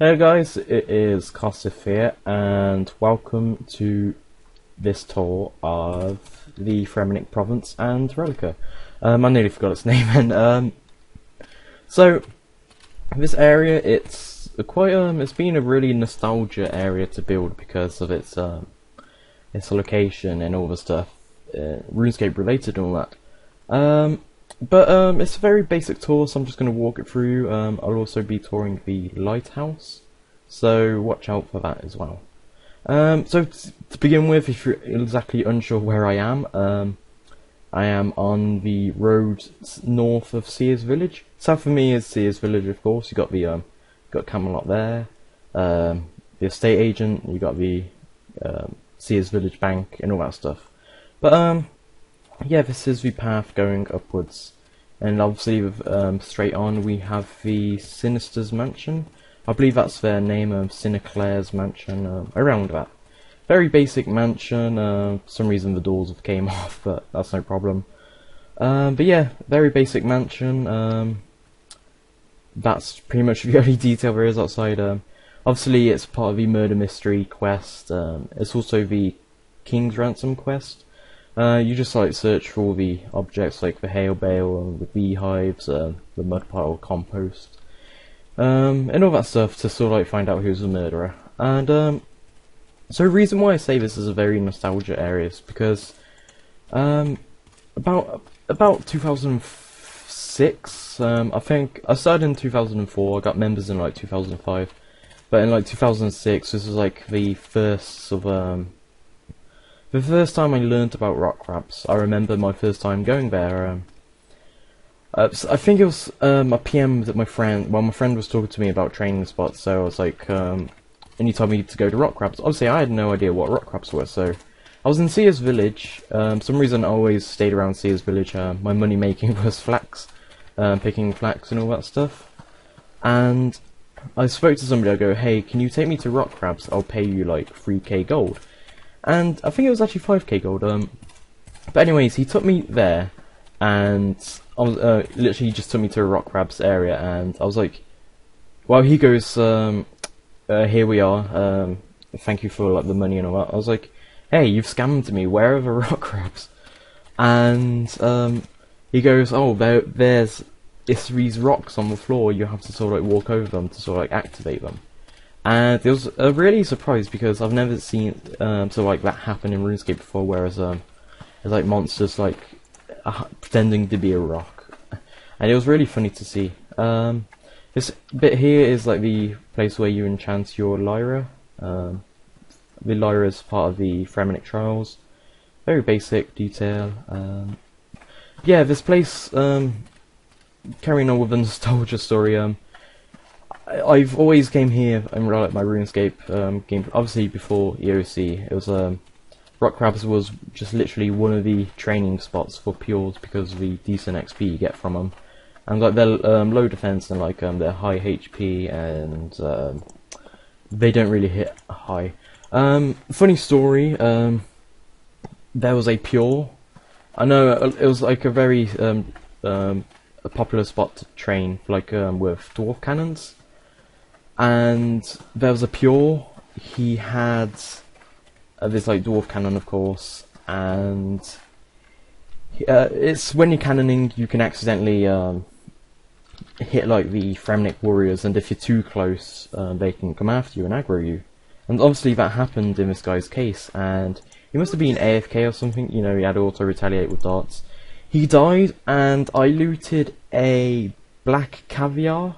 Hello guys, it is Kostif here, and welcome to this tour of the Fremennik province and Rellekka. I nearly forgot its name, and so this area, it's been a really nostalgia area to build because of its location and all the stuff, Runescape related and all that. But it's a very basic tour, so I'm just going to walk it through. I'll also be touring the lighthouse, so watch out for that as well. So to begin with, if you're exactly unsure where I am on the road north of Sears Village. South of me is Sears Village, of course. You got the got Camelot there, the estate agent. You got the Sears Village Bank and all that stuff. But yeah, this is the path going upwards, and obviously straight on we have the Sinister's Mansion. I believe that's their name, Sinclair's Mansion, around that. Very basic mansion. For some reason the doors have came off, but that's no problem. But yeah, very basic mansion. That's pretty much the only detail there is outside. Obviously it's part of the murder mystery quest. It's also the King's Ransom quest. You just like search for all the objects like the hail bale, the beehives, the mud pile compost, and all that stuff to sort of like find out who's the murderer. And so the reason why I say this is a very nostalgia area is because about 2006, I think I started in 2004. I got members in like 2005, but in like 2006, this was like the first of the first time I learnt about rock crabs. I remember my first time going there. I think it was a PM that my friend was talking to me about training spots, so I was like, and he told me to go to rock crabs. Obviously I had no idea what rock crabs were, so I was in Sears Village. For some reason I always stayed around Sears Village. My money making was flax, picking flax and all that stuff. And I spoke to somebody. I go, hey, can you take me to rock crabs? I'll pay you like 3k gold. And I think it was actually 5k gold. But anyways, he took me there, and I was literally just took me to a rock crabs area, and I was like, well, he goes, here we are. Thank you for like the money and all that. I was like, hey, you've scammed me. Where are the rock crabs? And he goes, oh, there's these rocks on the floor. You have to sort of like walk over them to sort of like activate them. And it was really surprised because I've never seen so like that happen in RuneScape before, whereas there's like monsters like pretending to be a rock, and it was really funny to see. This bit here is like the place where you enchant your lyra. The lyra is part of the Fremennik trials. Very basic detail. Yeah, this place, carrying on with the nostalgia story. I've always came here and like my RuneScape game. Obviously, before EOC, it was rock crabs was just literally one of the training spots for pures because of the decent XP you get from them, and like they're low defense and like they're high HP, and they don't really hit high. Funny story. There was a pure. I know it was like a very a popular spot to train, like with dwarf cannons. And there was a pure. He had this like dwarf cannon, of course, and it's when you're cannoning, you can accidentally hit like the Fremennik warriors, and if you're too close, they can come after you and aggro you. And obviously that happened in this guy's case, and he must have been AFK or something. You know, he had auto retaliate with darts. He died, and I looted a black caviar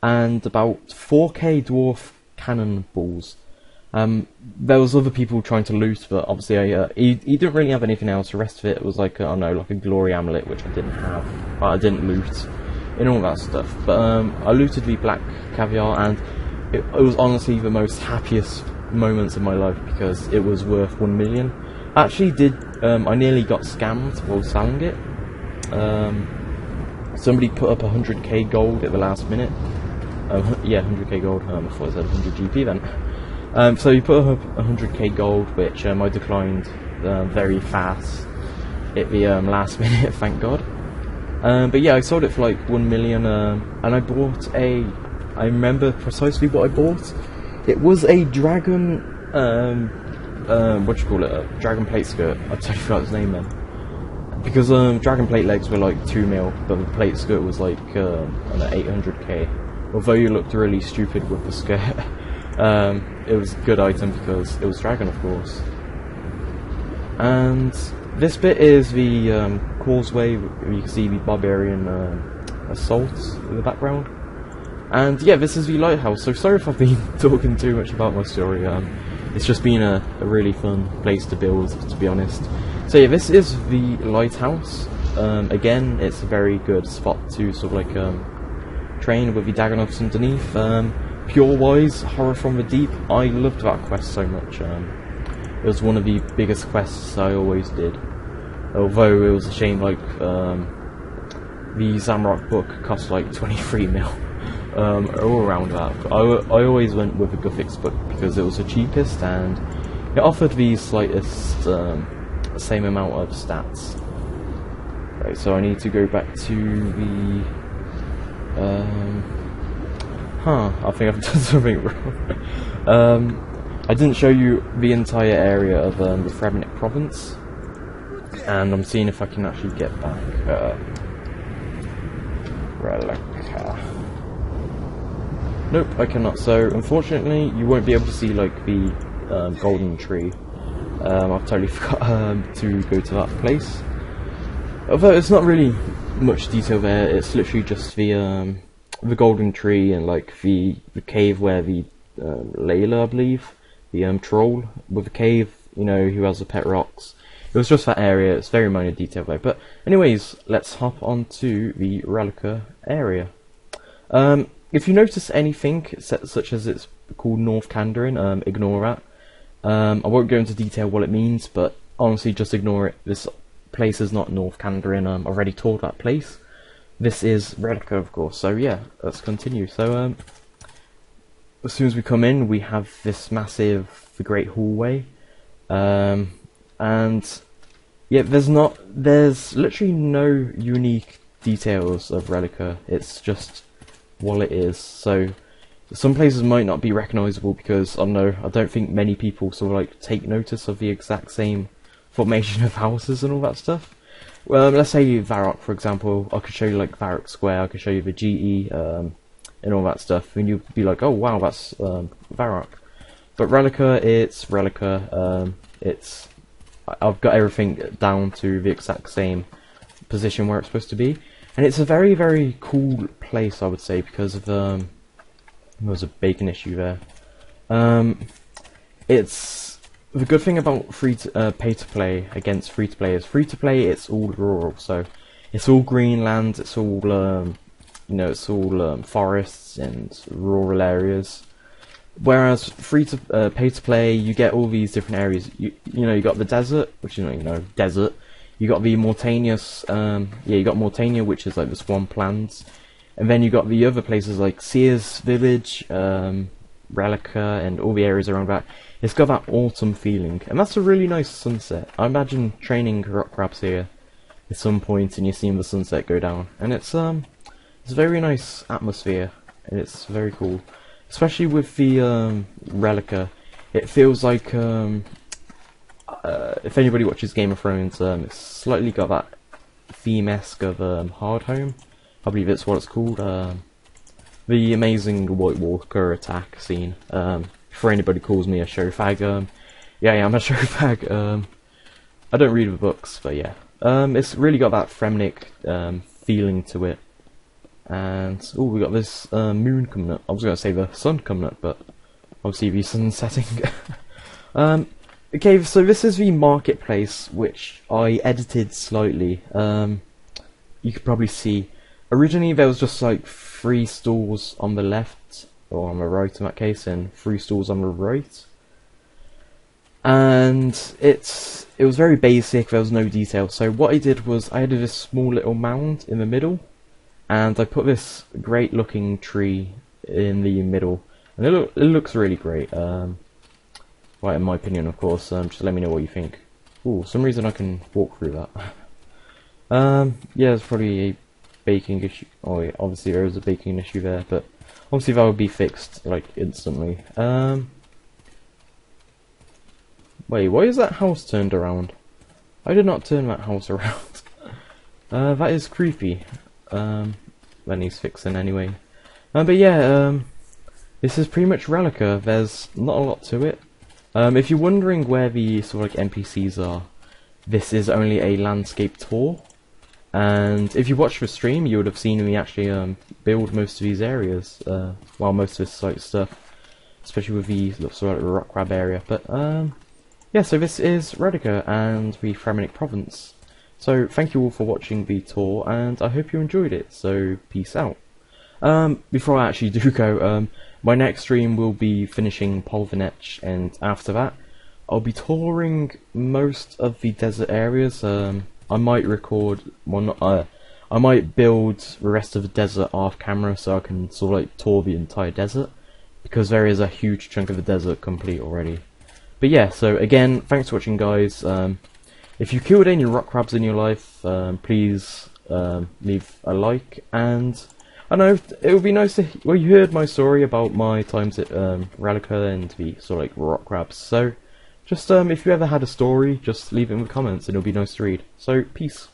and about 4k dwarf cannonballs. There was other people trying to loot, but obviously he didn't really have anything else. The rest of it was like, I don't know, like a glory amulet, which I didn't have. But I didn't loot and all that stuff. But I looted the black caviar, and it was honestly the most happiest moments of my life because it was worth 1 million. I actually did. I nearly got scammed while selling it. Somebody put up 100k gold at the last minute. Yeah, 100k gold. I thought I said 100 GP then. So you put up 100k gold, which I declined very fast at the last minute, thank God. But yeah, I sold it for like 1 million, and I bought a I remember precisely what I bought. It was a dragon, what do you call it, a dragon plate skirt. I totally forgot his name then. Because dragon plate legs were like 2 mil, but the plate skirt was like, I don't know, 800k. Although you looked really stupid with the skirt, it was a good item because it was dragon, of course. And this bit is the causeway. You can see the barbarian assault in the background. And yeah, this is the lighthouse. So sorry if I've been talking too much about my story. It's just been a really fun place to build, to be honest. So yeah, this is the lighthouse. Again, it's a very good spot to sort of like train with the Dagonauts underneath. Pure-wise, Horror from the Deep. I loved that quest so much. It was one of the biggest quests I always did. Although it was a shame, like the Zamrock book cost like 23 mil. All around that. But I always went with the Guthix book because it was the cheapest and it offered the slightest same amount of stats. Right, so I need to go back to the I think I've done something wrong. I didn't show you the entire area of the Fremennik province, and I'm seeing if I can actually get back Rellekka. Nope, I cannot. So unfortunately, you won't be able to see like the golden tree. I've totally forgot to go to that place. Although it's not really much detail there. It's literally just the golden tree and like the cave where the Layla, I believe, the troll with the cave, you know, who has the pet rocks. It was just that area. It's very minor detail there. But anyways, let's hop onto the Rellekka area. If you notice anything, such as it's called North Kandarin, ignore that. I won't go into detail what it means, but honestly, just ignore it. This place is not North Kandarin. I've already toured that place. This is Rellekka, of course. So yeah, let's continue. So as soon as we come in, we have this massive, the Great Hallway, and yeah, there's literally no unique details of Rellekka. It's just what it is. So some places might not be recognisable because I don't think many people sort of like take notice of the exact same formation of houses and all that stuff. Well, let's say Varrock, for example. I could show you like Varrock Square. I could show you the GE and all that stuff, and you'd be like, oh wow, that's Varrock. But Rellekka, it's Rellekka. I've got everything down to the exact same position where it's supposed to be. And it's a very, very cool place, I would say, because of there was a bacon issue there. It's the good thing about pay to play against free to play is free to play. It's all rural, so it's all green land. It's all you know, it's all forests and rural areas. Whereas pay to play, you get all these different areas. You know, you got the desert, which you know, desert. You got the Mortanius, you got Mortania, which is like the swamplands, and then you got the other places like Sears Village, Rellekka, and all the areas around that. It's got that autumn feeling, and that's a really nice sunset. I imagine training rock crabs here at some point, and you're seeing the sunset go down, and it's a very nice atmosphere, and it's very cool, especially with the Rellekka. It feels like if anybody watches Game of Thrones, it's slightly got that theme-esque of Hardhome. I believe it's what it's called. The amazing White Walker attack scene. Before anybody calls me a show fag, yeah, I'm a show fag. I don't read the books, but yeah. It's really got that Fremennik feeling to it. And, oh, we got this moon coming up. I was going to say the sun coming up, but obviously the sun's setting. Okay, so this is the marketplace, which I edited slightly. You could probably see, originally there was just like 3 stalls on the left, or on the right in that case, and 3 stalls on the right. And it was very basic, there was no detail. So what I did was, I added this small little mound in the middle, and I put this great looking tree in the middle. And it looks really great. Right, in my opinion, of course. Just let me know what you think. Ooh, some reason I can walk through that. Yeah, there's probably a baking issue. Oh, yeah, obviously there is a baking issue there, but obviously that would be fixed like instantly. Wait, why is that house turned around? I did not turn that house around. That is creepy. That needs fixing anyway. But yeah, this is pretty much Rellekka. There's not a lot to it. If you're wondering where the sort of like NPCs are, this is only a landscape tour. And if you watched the stream, you would have seen me actually build most of these areas. Well, most of this like stuff, especially with the sort of rock crab area. But yeah, so this is Rellekka and the Fremennik province. So thank you all for watching the tour, and I hope you enjoyed it. So peace out. Before I actually do go, my next stream will be finishing Poplular, and after that, I'll be touring most of the desert areas. I might record, well, not, I might build the rest of the desert off camera so I can sort of like tour the entire desert, because there is a huge chunk of the desert complete already. But yeah, so again, thanks for watching, guys. If you killed any rock crabs in your life, please leave a like, and I know it would be nice to. Well, you heard my story about my times at Rellekka and the sort of like rock crabs. So, just if you ever had a story, just leave it in the comments, and it'll be nice to read. So, peace.